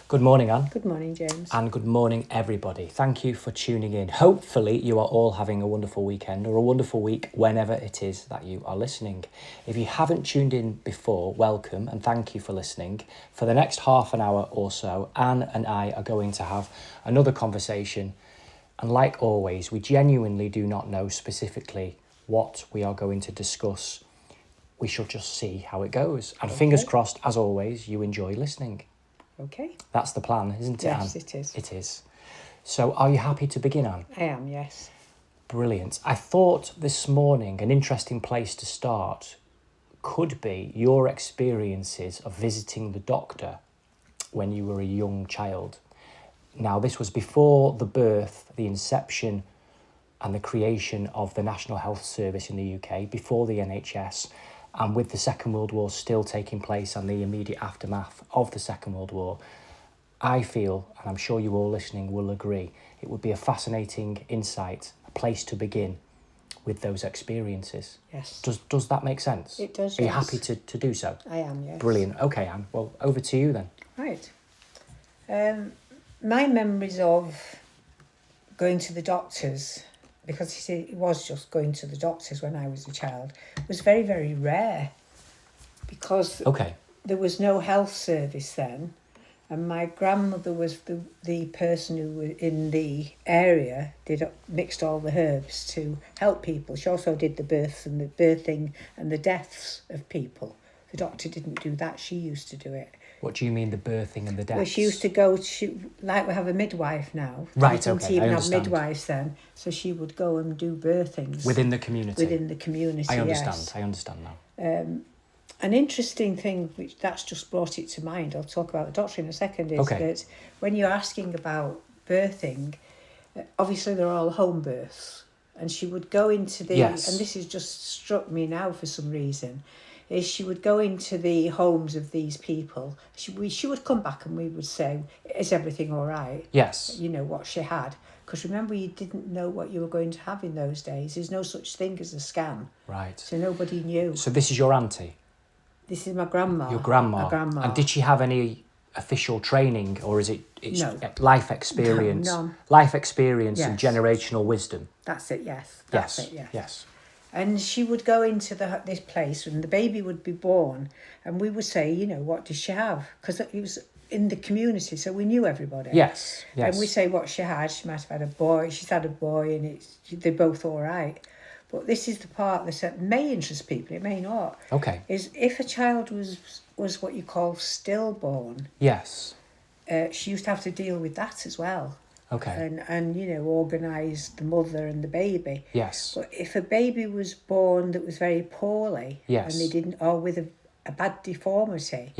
Good morning, Anne. Good morning, James. And good morning, everybody. Thank you for tuning in. Hopefully, you are all having a wonderful weekend or a wonderful week whenever it is that you are listening. If you haven't tuned in before, welcome and thank you for listening. For the next half an hour or so, Anne and I are going to have another conversation. And like always, we genuinely do not know specifically what we are going to discuss. We shall just see how it goes. And fingers crossed, as always, you enjoy listening. Okay. That's the plan, isn't it, Anne? Yes, it is. It is. So are you happy to begin, Anne? I am, yes. Brilliant. I thought this morning an interesting place to start could be your experiences of visiting the doctor when you were a young child. Now, this was before the birth, the inception and the creation of the National Health Service in the UK, before the NHS, and with the Second World War still taking place and the immediate aftermath of the Second World War. I feel, and I'm sure you all listening will agree, it would be a fascinating insight, a place to begin with those experiences. Yes. Does that make sense? It does, Are you yes. happy to do so? I am, yes. Brilliant. Okay, Anne. Well, over to you then. Right. My memories of going to the doctors, because you see, it was just going to the doctors when I was a child, was very, very rare because there was no health service then. And my grandmother was the person who was in the area, mixed all the herbs to help people. She also did the births and the birthing and the deaths of people. The doctor didn't do that, she used to do it. What do you mean, the birthing and the deaths? Well, she used to go, like we have a midwife now. Right, we didn't even have midwives then. So she would go and do birthings. Within the community? Within the community, I understand, yes. I understand now. An interesting thing, which that's just brought it to mind, I'll talk about the doctor in a second, is that when you're asking about birthing, obviously they're all home births. And she would go into the, and this has just struck me now for some reason, is she would go into the homes of these people. She would come back and we would say, is everything all right? Yes. You know, what she had. Because remember, you didn't know what you were going to have in those days. There's no such thing as a scan. Right. So nobody knew. So this is your auntie? This is my grandma. Your grandma? My grandma. And did she have any official training, or is it's no. Life experience? No. Life experience and generational wisdom? That's it, yes. Yes. And she would go into this place and the baby would be born and we would say, you know, what does she have? Because it was in the community, so we knew everybody. Yes. And we say what she had. She might have had a boy. She's had a boy and they're both all right. But this is the part that may interest people, it may not. Okay. Is if a child was what you call stillborn. Yes. She used to have to deal with that as well. Okay. And you know, organise the mother and the baby. Yes. But if a baby was born that was very poorly, and they didn't, or with a bad deformity,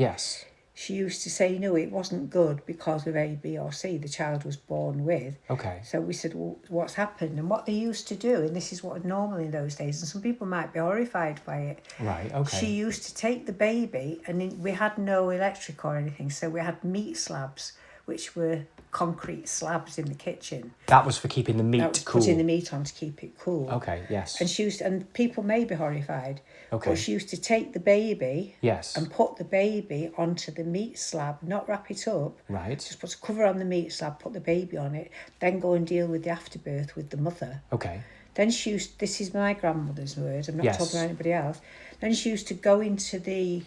she used to say, no, it wasn't good because of A, B or C the child was born with. Okay. So we said, well, what's happened? And what they used to do, and this is what normal in those days, and some people might be horrified by it. Right, okay. She used to take the baby, and we had no electric or anything, so we had meat slabs, which were concrete slabs in the kitchen. That was for keeping the meat cool? Putting the meat on to keep it cool. Okay, yes. And and people may be horrified, okay. But she used to take the baby and put the baby onto the meat slab, not wrap it up. Right. Just put a cover on the meat slab, put the baby on it, then go and deal with the afterbirth with the mother. Okay. Then she used, this is my grandmother's word, I'm not talking about anybody else. Then she used to go into the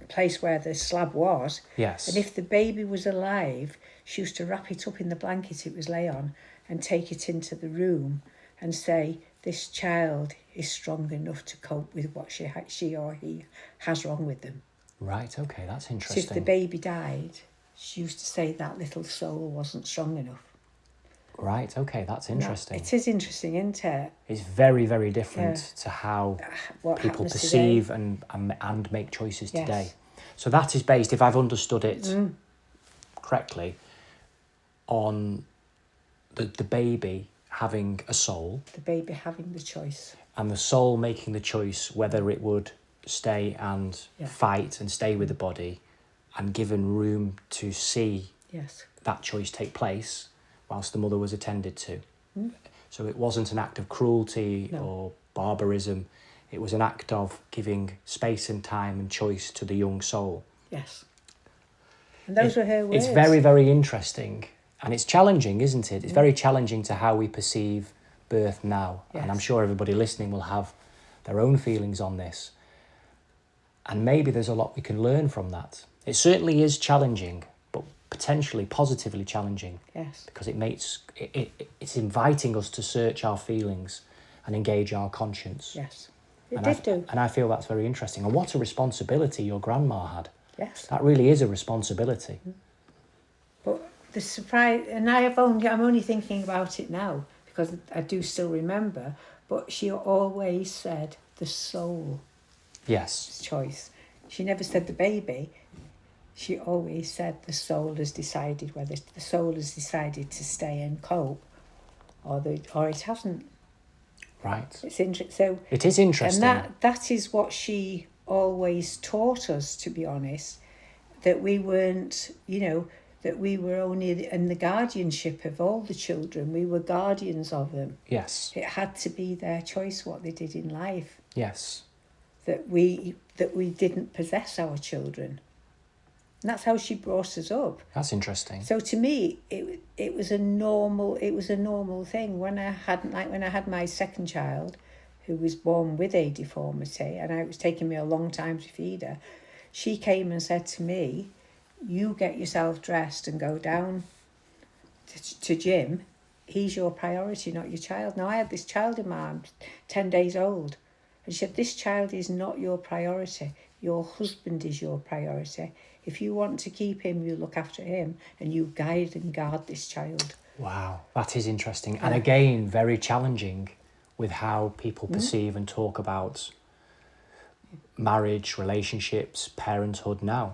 place where the slab was. Yes. And if the baby was alive, she used to wrap it up in the blanket it was lay on and take it into the room and say, this child is strong enough to cope with what she or he has wrong with them. Right, okay, that's interesting. So if the baby died, she used to say that little soul wasn't strong enough. Right, okay, that's interesting. It is interesting, isn't it? It's very, very different to how people perceive and make choices today. So that is based, if I've understood it correctly, on the baby having a soul. The baby having the choice. And the soul making the choice whether it would stay and fight and stay with the body, and given room to see that choice take place whilst the mother was attended to. So it wasn't an act of cruelty or barbarism. It was an act of giving space and time and choice to the young soul. Yes. And those were her words. It's very, very interesting. And it's challenging, isn't it? It's very challenging to how we perceive birth now. Yes. And I'm sure everybody listening will have their own feelings on this. And maybe there's a lot we can learn from that. It certainly is challenging, but potentially positively challenging. Yes. Because it's inviting us to search our feelings and engage our conscience. Yes. It did do. And I feel that's very interesting. And what a responsibility your grandma had. Yes. That really is a responsibility. But the surprise, and I'm only thinking about it now because I do still remember, but she always said the soul. Yes. Choice. She never said the baby. She always said the soul has decided whether the soul has decided to stay and cope or it hasn't. Right. It's so it is interesting. And that is what she always taught us, to be honest, that we weren't, that we were only in the guardianship of all the children. We were guardians of them. Yes. It had to be their choice what they did in life. Yes. That we didn't possess our children. And that's how she brought us up. That's interesting. So to me, it was a normal thing. When I had my second child, who was born with a deformity, and it was taking me a long time to feed her, she came and said to me, "You get yourself dressed and go down to Jim. He's your priority, not your child." Now I had this child in my arms, 10 days old, and she said, "This child is not your priority. Your husband is your priority. If you want to keep him, you look after him and you guide and guard this child." Wow, that is interesting. And again, very challenging with how people perceive and talk about marriage, relationships, parenthood now.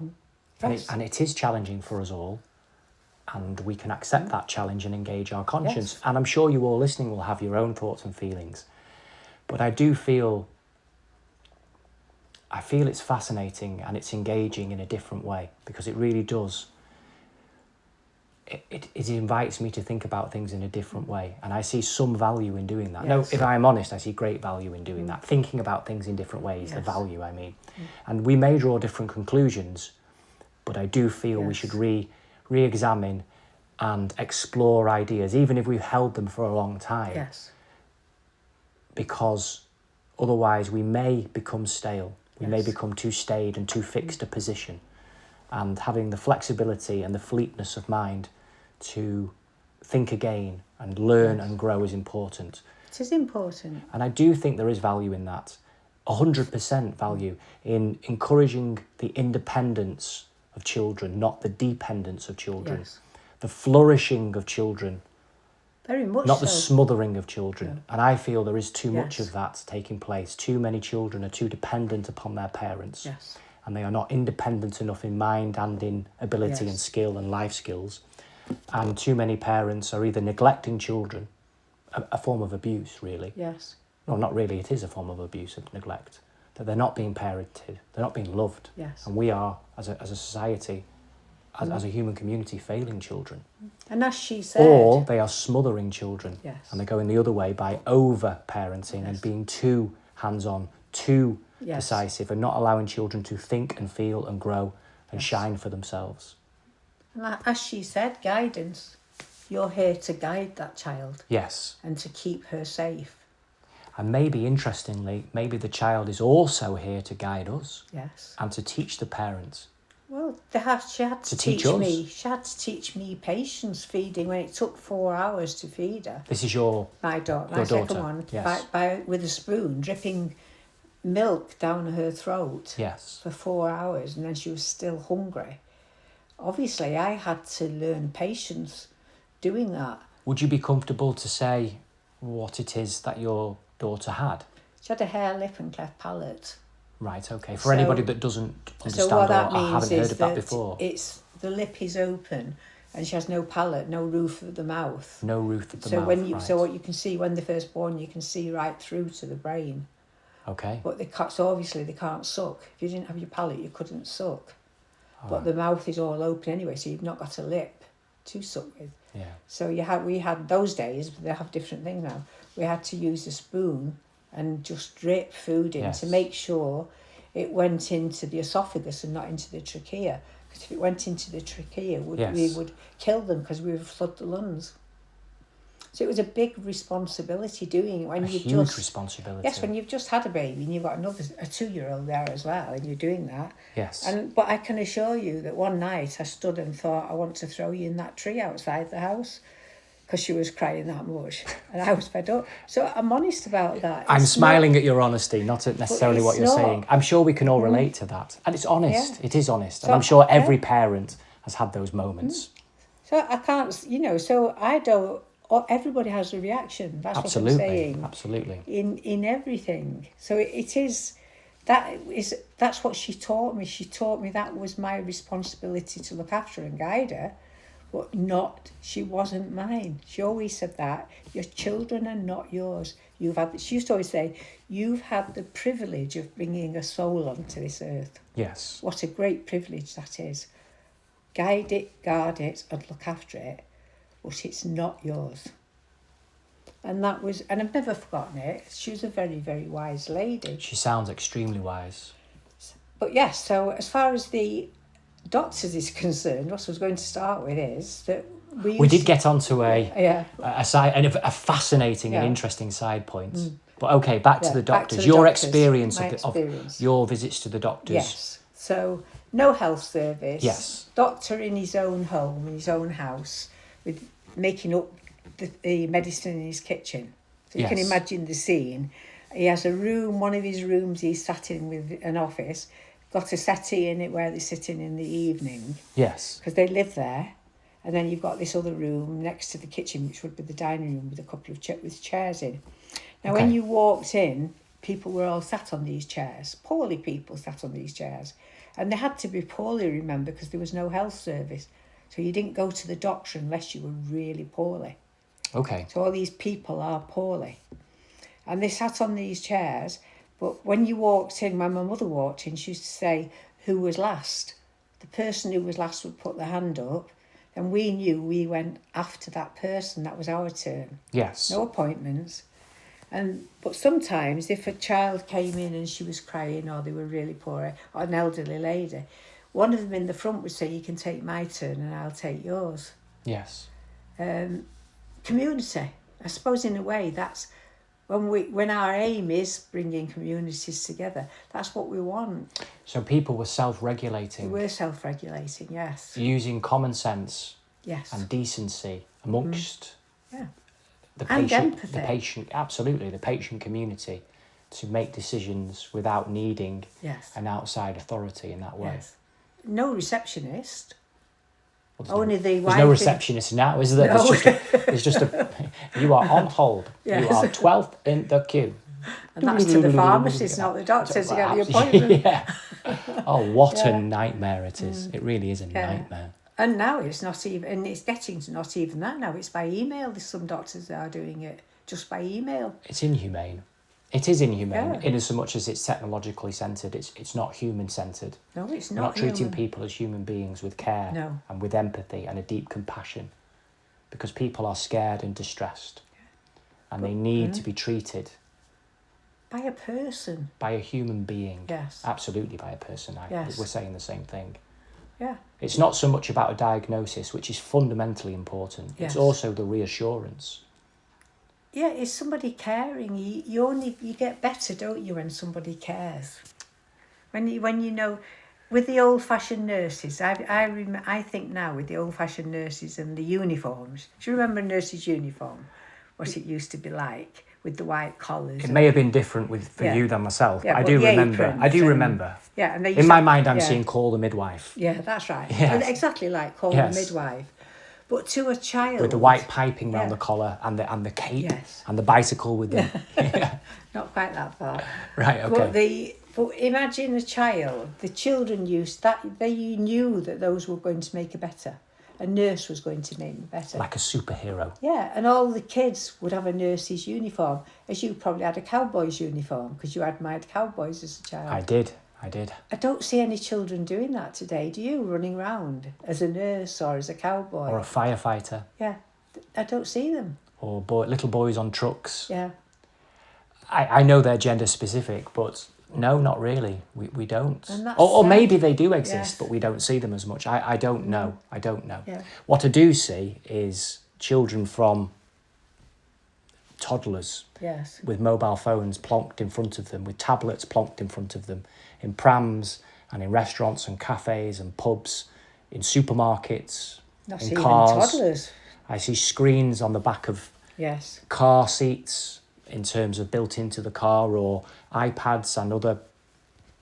Yes. And it is challenging for us all. And we can accept that challenge and engage our conscience. Yes. And I'm sure you all listening will have your own thoughts and feelings. But I do feel it's fascinating and it's engaging in a different way, because it really does. It invites me to think about things in a different way, and I see some value in doing that. Yes. No, if I'm honest, I see great value in doing that. Thinking about things in different ways, the value, I mean. And we may draw different conclusions, but I do feel we should re-examine and explore ideas, even if we've held them for a long time. Yes. Because otherwise we may become stale. We may become too staid and too fixed a position. And having the flexibility and the fleetness of mind to think again and learn and grow is important. It is important. And I do think there is value in that. 100% value in encouraging the independence of children, not the dependence of children. Yes. The flourishing of children, Very much not so. the smothering of children. Yeah. And I feel there is too much Yes. of that taking place. Too many children are too dependent upon their parents. Yes. And they are not independent enough in mind and in ability Yes. and skill and life skills. And too many parents are either neglecting children, a form of abuse, really. Yes. Well, not really, it is a form of abuse and neglect. That they're not being parented, they're not being loved. Yes. And we are, as a society, as a human community, failing children. And as she said... Or they are smothering children. Yes. And they're going the other way by over-parenting and being too hands-on, too decisive, and not allowing children to think and feel and grow and shine for themselves. And as she said, guidance. You're here to guide that child. Yes. And to keep her safe. And maybe, interestingly, maybe the child is also here to guide us. Yes. And to teach the parents. Well, she had to teach me. She had to teach me patience feeding when it took 4 hours to feed her. This is my daughter, your second daughter. one, Yes. with a spoon, dripping milk down her throat. Yes. For 4 hours, and then she was still hungry. Obviously, I had to learn patience doing that. Would you be comfortable to say what it is that your daughter had? She had a hair, lip and cleft palate. Right, okay. For anybody that doesn't understand so what that or means haven't heard is of that before. It's the lip is open and she has no palate, no roof of the mouth. No roof of the mouth, So what you can see when they're first born, you can see right through to the brain. Okay. But so obviously they can't suck. If you didn't have your palate, you couldn't suck. Oh. But the mouth is all open anyway, so you've not got a lip to suck with. Yeah. So we had those days, they have different things now. We had to use a spoon and just drip food in to make sure it went into the esophagus and not into the trachea. because if it went into the trachea, Yes. we would kill them because we would flood the lungs. So it was a big responsibility doing it when a you've huge just... responsibility. Yes, when you've just had a baby and you've got a 2-year-old there as well, and you're doing that. Yes. But I can assure you that one night I stood and thought, I want to throw you in that tree outside the house, because she was crying that much, and I was fed up. So I'm honest about that. I'm smiling at your honesty, not at necessarily what you're saying. I'm sure we can all relate to that, and it's honest. Yeah. It is honest, So, and I'm sure every parent has had those moments. So I can't, so I don't... Everybody has a reaction. That's Absolutely. what I'm saying. Absolutely. In everything. So that's what she taught me. She taught me that was my responsibility to look after and guide her, but she wasn't mine. She always said that. Your children are not yours. She used to always say, you've had the privilege of bringing a soul onto this earth. Yes. What a great privilege that is. Guide it, guard it, and look after it, but it's not yours. And I've never forgotten it. She was a very, very wise lady. She sounds extremely wise. But yes, so as far as the doctors is concerned, what I was going to start with is that we did get onto a fascinating and interesting side point. But okay, back to the doctors. Your experience of your visits to the doctors. Yes. So no health service. Yes. Doctor in his own home, in his own house, with making up the medicine in his kitchen. So you can imagine the scene. He has a room, one of his rooms he's sat in with an office, got a settee in it where they're sitting in the evening. Yes. Because they live there. And then you've got this other room next to the kitchen, which would be the dining room with a couple of with chairs in. Now, when you walked in, people were all sat on these chairs. Poorly people sat on these chairs. And they had to be poorly, remember, because there was no health service. So you didn't go to the doctor unless you were really poorly. Okay. So all these people are poorly. And they sat on these chairs. But when you walked in, when my mother walked in, she used to say, who was last? The person who was last would put their hand up. And we knew we went after that person. That was our turn. Yes. No appointments. But sometimes if a child came in and she was crying or they were really poor, or an elderly lady, one of them in the front would say, you can take my turn and I'll take yours. Yes. Community. I suppose in a way that's when our aim is bringing communities together, that's what we want. So people were self-regulating. They were self-regulating, yes. Using common sense. Yes. And decency amongst the and patient, empathy. The patient community, to make decisions without needing an outside authority in that way. Yes. No receptionist. Well, Only the there's no receptionist now, is there? No. It's just a. You are on hold. Yes. You are 12th in the queue. And that's to the pharmacist, not the doctor, to get the appointment. Yeah. Oh, what a nightmare it is. It really is a nightmare. And now it's not even, and it's getting to not even that now. It's by email. There's some doctors that are doing it just by email. It's inhumane. It is inhumane in as much as it's technologically centred. It's not human-centred. No, it's not. We're not treating people as human beings with care and with empathy and a deep compassion, because people are scared and distressed, and they need to be treated by a person, by a human being. Yes, absolutely, by a person. We're saying the same thing. Yeah, it's not so much about a diagnosis, which is fundamentally important. Yes. It's also the reassurance. Yeah, it's somebody caring. You get better, don't you, when somebody cares. When you know, with the old-fashioned nurses, I think now with the old-fashioned nurses and the uniforms. Do you remember a nurse's uniform? What it used to be like with the white collars. It may have been different for you than myself. Yeah, I do remember. Yeah, and in my mind, I'm seeing Call the Midwife. Yeah, that's right. Yes. Exactly like Call the Midwife. But to a child... With the white piping round the collar and the cape and the bicycle with them. Not quite that far. Right, okay. But imagine a child, the children they knew that those were going to make it better. A nurse was going to make them better. Like a superhero. Yeah, and all the kids would have a nurse's uniform, as you probably had a cowboy's uniform, because you admired cowboys as a child. I did. I don't see any children doing that today, do you? Running around as a nurse or as a cowboy. Or a firefighter. Yeah, I don't see them. Or little boys on trucks. Yeah. I know they're gender specific, but No, not really. We don't. And that's Or sad. maybe they do exist, Yes. but we don't see them as much. I don't know. I don't know. Yeah. What I do see is children from toddlers Yes. with mobile phones plonked in front of them, with tablets plonked in front of them, in prams and in restaurants and cafes and pubs, in supermarkets, Not in even cars. toddlers. I see screens on the back of Yes. car seats in terms of built into the car, or iPads and other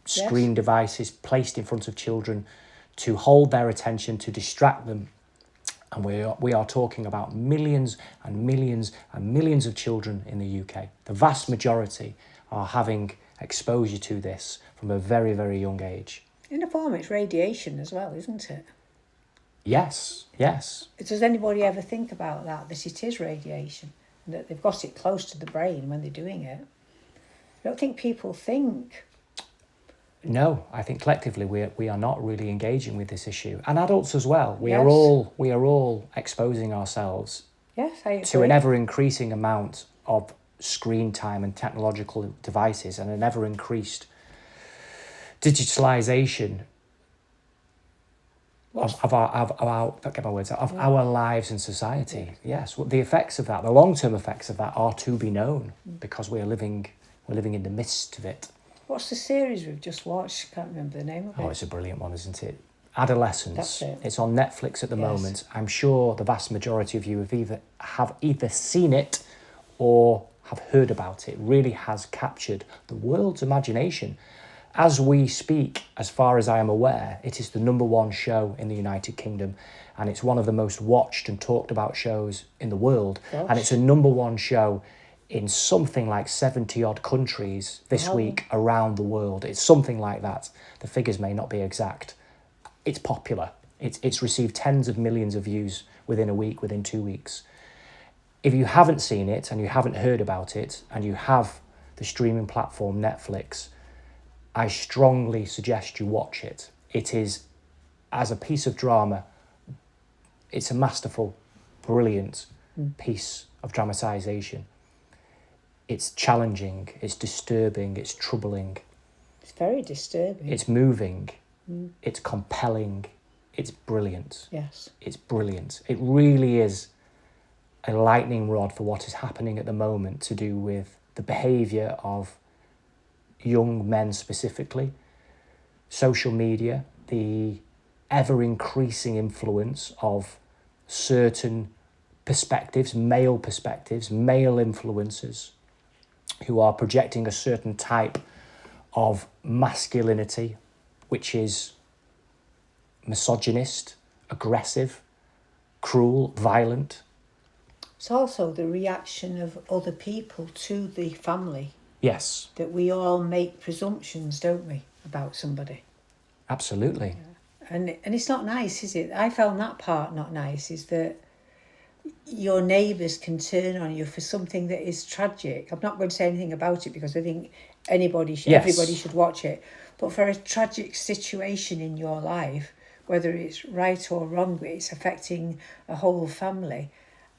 screen devices placed in front of children to hold their attention, to distract them. And we are talking about millions and millions and millions of children in the UK. The vast majority are having exposure to this from a very, very young age. In a form, it's radiation as well, isn't it? Yes, yes. Does anybody ever think about that it is radiation, and that they've got it close to the brain when they're doing it? I don't think people think. No, I think collectively we are not really engaging with this issue, and adults as well. We Yes. are all exposing ourselves Yes, I agree. to an ever increasing amount of screen time and technological devices, and an ever increased digitalization of our lives and society. Yes, well, the effects of that, the long-term effects of that, are to be known because we're living in the midst of it. What's the series we've just watched? Can't remember the name of it. Oh, it's a brilliant one, isn't it? Adolescence. That's it. It's on Netflix at the Yes. moment. I'm sure the vast majority of you have either seen it or have heard about it. It really has captured the world's imagination. As we speak, as far as I am aware, it is the #1 show in the United Kingdom, and it's one of the most watched and talked about shows in the world. Gosh. And it's a #1 show in something like 70 odd countries this week around the world. It's something like that. The figures may not be exact. It's popular. It's received tens of millions of views within a week, within 2 weeks. If you haven't seen it and you haven't heard about it and you have the streaming platform Netflix, I strongly suggest you watch it. It is, as a piece of drama, it's a masterful, brilliant piece of dramatisation. It's challenging, it's disturbing, it's troubling. It's very disturbing. It's moving, it's compelling, it's brilliant. Yes. It's brilliant. It really is a lightning rod for what is happening at the moment to do with the behaviour of young men specifically, social media, the ever-increasing influence of certain perspectives, male influencers, who are projecting a certain type of masculinity, which is misogynist, aggressive, cruel, violent. It's also the reaction of other people to the family. Yes. That we all make presumptions, don't we, about somebody? Absolutely. And it's not nice, is it? I found that part not nice, is that your neighbours can turn on you for something that is tragic. I'm not going to say anything about it because I think everybody should watch it. But for a tragic situation in your life, whether it's right or wrong, it's affecting a whole family.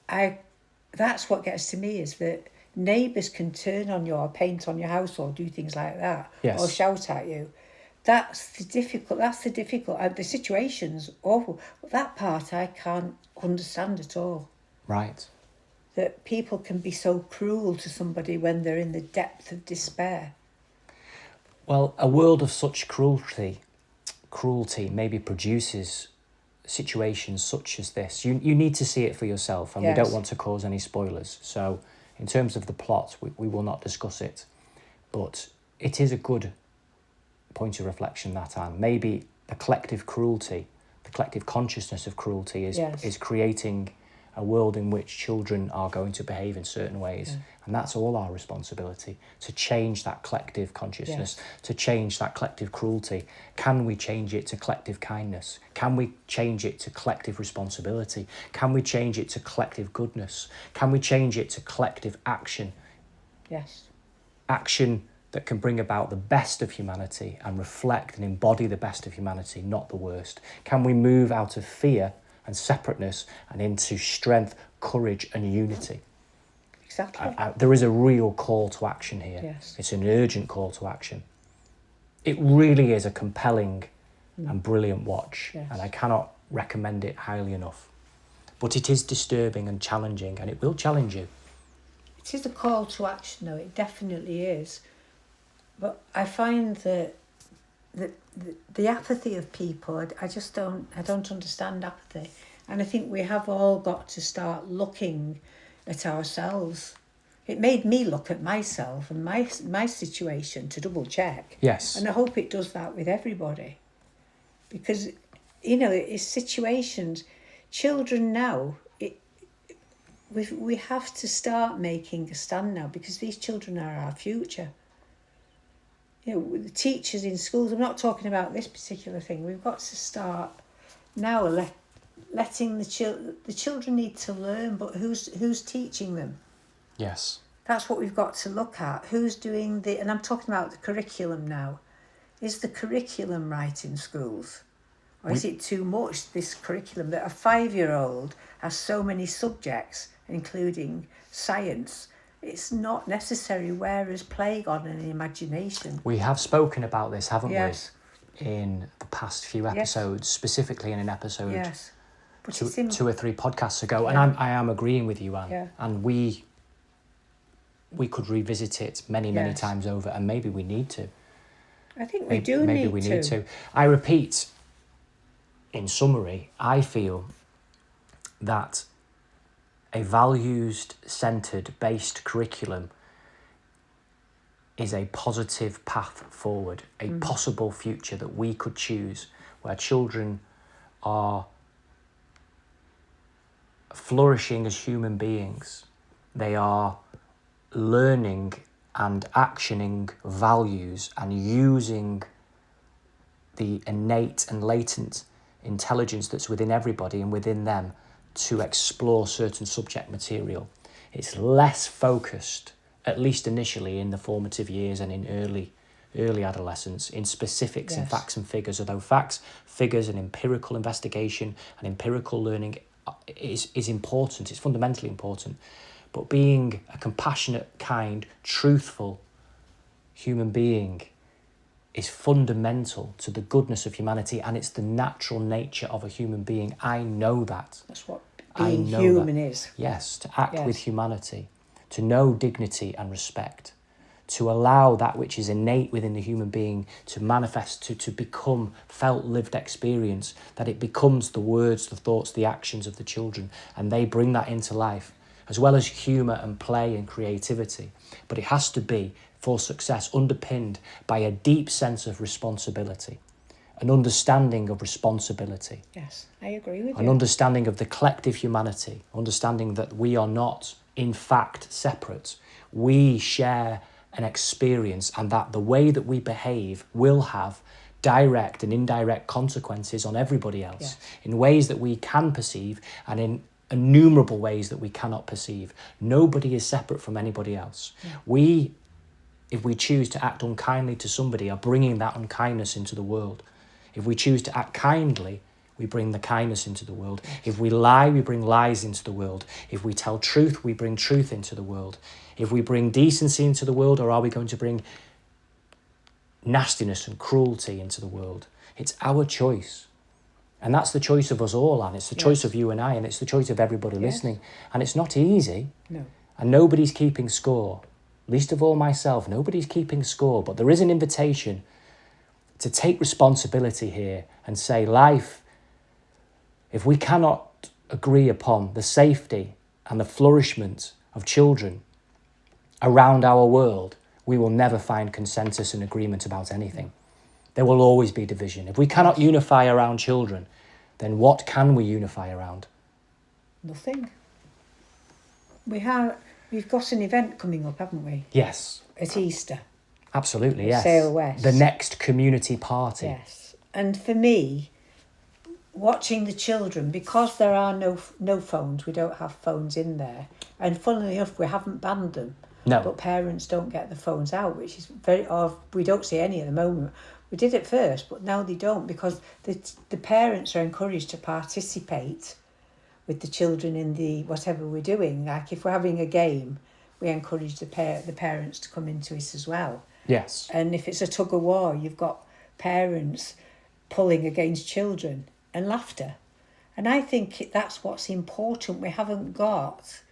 That's what gets to me, is that neighbours can turn on you or paint on your house or do things like that, or shout at you. That's the difficult. The situation's awful. But that part I can't understand at all. Right. That people can be so cruel to somebody when they're in the depth of despair. Well, a world of such cruelty maybe produces situations such as this. You need to see it for yourself, and we don't want to cause any spoilers. So in terms of the plot, we will not discuss it. But it is a good point of reflection, that Anne. Maybe the collective cruelty, the collective consciousness of cruelty is creating a world in which children are going to behave in certain ways. Yeah. And that's all our responsibility, to change that collective consciousness, to change that collective cruelty. Can we change it to collective kindness? Can we change it to collective responsibility? Can we change it to collective goodness? Can we change it to collective action? Yes. Action that can bring about the best of humanity and reflect and embody the best of humanity, not the worst. Can we move out of fear and separateness and into strength, courage and unity? Exactly. There is a real call to action here. Yes. It's an urgent call to action. it really is a compelling and brilliant watch, Yes. and I cannot recommend it highly enough. But it is disturbing and challenging, and it will challenge you. It is a call to action, though. It definitely is. But I find that the apathy of people, I don't understand apathy. And I think we have all got to start looking at ourselves. It made me look at myself and my situation to double check. Yes. And I hope it does that with everybody. Because, it's situations, children now, we have to start making a stand now, because these children are our future. The teachers in schools, I'm not talking about this particular thing, we've got to start now letting the children need to learn, but who's teaching them? Yes. That's what we've got to look at. Who's doing and I'm talking about the curriculum now. Is the curriculum right in schools? Or is it too much, this curriculum, that a 5-year-old has so many subjects, including science? It's not necessary, whereas playing on an imagination. We have spoken about this, haven't Yes. we, in the past few episodes, specifically in an episode Yes. But 2 or 3 podcasts ago. Yeah. And I am agreeing with you, Anne. Yeah. And we could revisit it many times over, and maybe we need to. I think Maybe we need to. I repeat, in summary, I feel that a values-centred based curriculum is a positive path forward, a possible future that we could choose, where children are flourishing as human beings. They are learning and actioning values and using the innate and latent intelligence that's within everybody and within them to explore certain subject material. It's less focused, at least initially in the formative years and in early adolescence, in specifics and facts and figures, although facts, figures and empirical investigation and empirical learning is important, it's fundamentally important. But being a compassionate, kind, truthful human being is fundamental to the goodness of humanity, and it's the natural nature of a human being. I know that. That's what being human is. Yes, to act with humanity, to know dignity and respect, to allow that which is innate within the human being to manifest, to become felt lived experience, that it becomes the words, the thoughts, the actions of the children, and they bring that into life, as well as humour and play and creativity. But it has to be, for success, underpinned by a deep sense of responsibility, an understanding of responsibility. Yes, I agree with you. An understanding of the collective humanity, understanding that we are not, in fact, separate. We share an experience, and that the way that we behave will have direct and indirect consequences on everybody else, in ways that we can perceive and in innumerable ways that we cannot perceive. Nobody is separate from anybody else. We, if we choose to act unkindly to somebody, are bringing that unkindness into the world. If we choose to act kindly, we bring the kindness into the world. If we lie, we bring lies into the world. If we tell truth, we bring truth into the world. If we bring decency into the world, or are we going to bring nastiness and cruelty into the world? It's our choice. And that's the choice of us all, and it's the choice of you and I, and it's the choice of everybody listening. And it's not easy. No. And nobody's keeping score. Least of all myself, nobody's keeping score. But there is an invitation to take responsibility here and say, life, if we cannot agree upon the safety and the flourishment of children around our world, we will never find consensus and agreement about anything. There will always be division. If we cannot unify around children, then what can we unify around? Nothing. We've got an event coming up, haven't we? Yes. At Easter. Absolutely, yes. Sale West. The next community party. Yes. And for me, watching the children, because there are no phones, we don't have phones in there. And funnily enough, we haven't banned them. No. But parents don't get the phones out, which is we don't see any at the moment. We did it first, but now they don't, because the parents are encouraged to participate with the children in the whatever we're doing. Like if we're having a game, we encourage the parents to come into it as well. Yes. And if it's a tug of war, you've got parents pulling against children and laughter. And I think that's what's important. We haven't got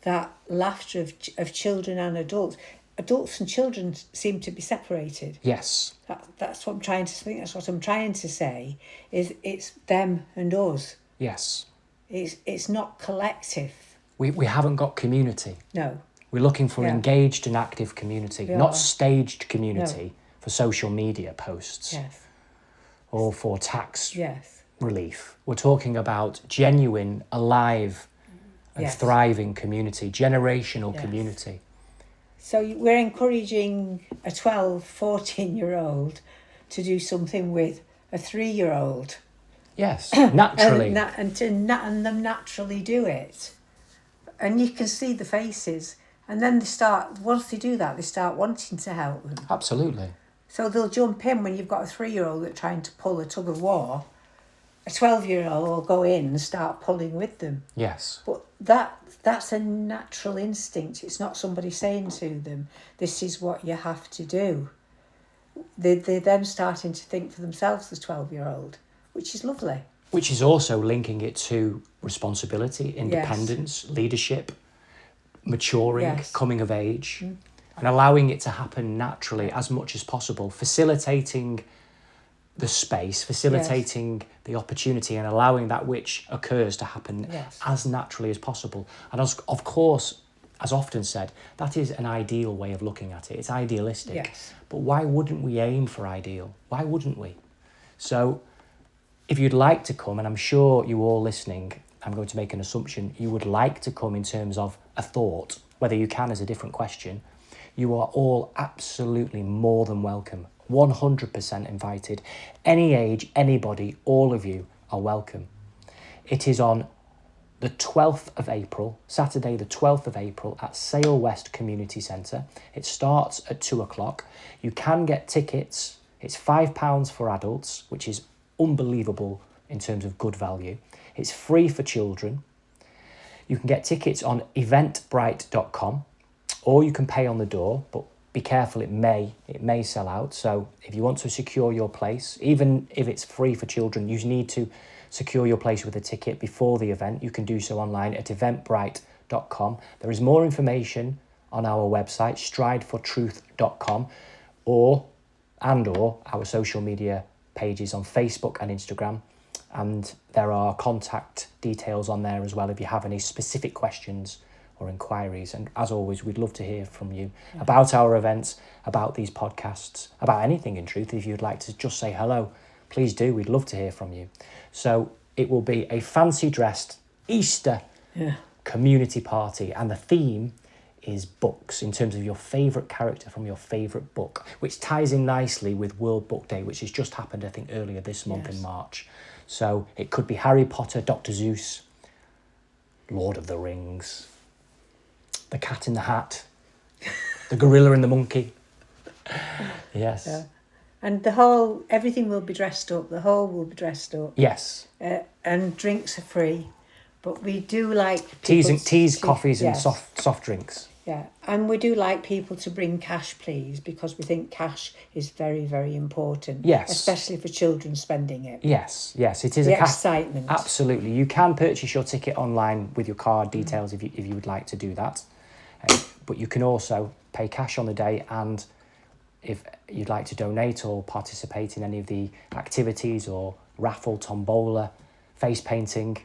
that laughter of children and adults. Adults and children seem to be separated. Yes. That's what I'm trying to think. That's what I'm trying to say. Is it's them and us. Yes. It's not collective. We haven't got community. No. We're looking for an engaged and active community, not staged community for social media posts. Yes. Or for tax relief. We're talking about genuine, alive and thriving community, generational community. So we're encouraging a 12, 14-year-old to do something with a 3-year-old. Yes, naturally. and them naturally do it. And you can see the faces. And then once they do that, they start wanting to help them. Absolutely. So they'll jump in when you've got a 3-year-old that's trying to pull a tug of war. A 12-year-old will go in and start pulling with them. Yes. But that's a natural instinct. It's not somebody saying to them, this is what you have to do. They're then starting to think for themselves, the 12-year-old, which is lovely. Which is also linking it to responsibility, independence, leadership, maturing, coming of age, and allowing it to happen naturally as much as possible, facilitating the space, facilitating the opportunity, and allowing that which occurs to happen as naturally as possible. And of course, as often said, that is an ideal way of looking at it. It's idealistic. Yes. But why wouldn't we aim for ideal? Why wouldn't we? So if you'd like to come, and I'm sure you all listening, I'm going to make an assumption, you would like to come in terms of a thought, whether you can is a different question, you are all absolutely more than welcome. 100% invited. Any age, anybody, all of you are welcome. It is on the 12th of April, Saturday the 12th of April at Sale West Community Centre. It starts at 2:00. You can get tickets. It's £5 for adults, which is unbelievable in terms of good value. It's free for children. You can get tickets on eventbrite.com, or you can pay on the door, but be careful, it may sell out. So if you want to secure your place, even if it's free for children, you need to secure your place with a ticket before the event. You can do so online at eventbrite.com. There is more information on our website, stridefortruth.com, or our social media pages on Facebook and Instagram. And there are contact details on there as well if you have any specific questions or inquiries. And as always, we'd love to hear from you about our events, about these podcasts, about anything in truth. If you'd like to just say hello, please do. We'd love to hear from you. So it will be a fancy dressed Easter community party, and the theme is books, in terms of your favourite character from your favourite book, which ties in nicely with World Book Day, which has just happened, I think, earlier this month in March. So it could be Harry Potter, Dr. Seuss, Lord of the Rings, The Cat in the Hat, The Gorilla and the Monkey. Yes. Yeah. And everything will be dressed up. The hall will be dressed up. Yes. And drinks are free. But we do like teas, coffees, and soft drinks. Yeah, and we do like people to bring cash, please, because we think cash is very, very important. Yes. Especially for children spending it. Yes, it is excitement. Absolutely. You can purchase your ticket online with your card details if you would like to do that. But you can also pay cash on the day, and if you'd like to donate or participate in any of the activities or raffle, tombola, face painting,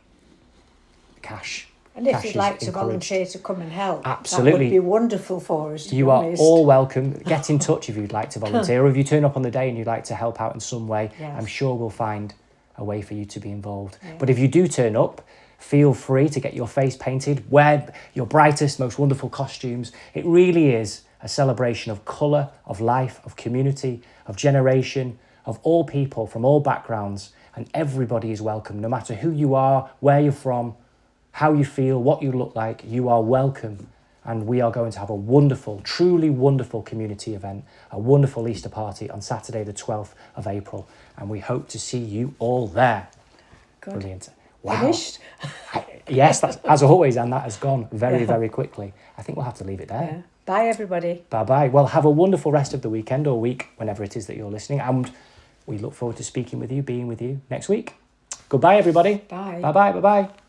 cash. And if you'd like to volunteer to come and help, absolutely, that would be wonderful for us. You are all welcome. Get in touch if you'd like to volunteer, or if you turn up on the day and you'd like to help out in some way. Yes. I'm sure we'll find a way for you to be involved. Yeah. But if you do turn up, feel free to get your face painted, wear your brightest, most wonderful costumes. It really is a celebration of colour, of life, of community, of generation, of all people from all backgrounds, and everybody is welcome, no matter who you are, where you're from, how you feel, what you look like. You are welcome, and we are going to have a wonderful, truly wonderful community event, a wonderful Easter party on Saturday the 12th of April, and we hope to see you all there. Good. Brilliant. Wow. Finished? Yes, that's as always, and that has gone very, very quickly. I think we'll have to leave it there. Yeah. Bye, everybody. Bye-bye. Well, have a wonderful rest of the weekend or week, whenever it is that you're listening, and we look forward to speaking with you, being with you next week. Goodbye, everybody. Bye. Bye-bye, bye-bye.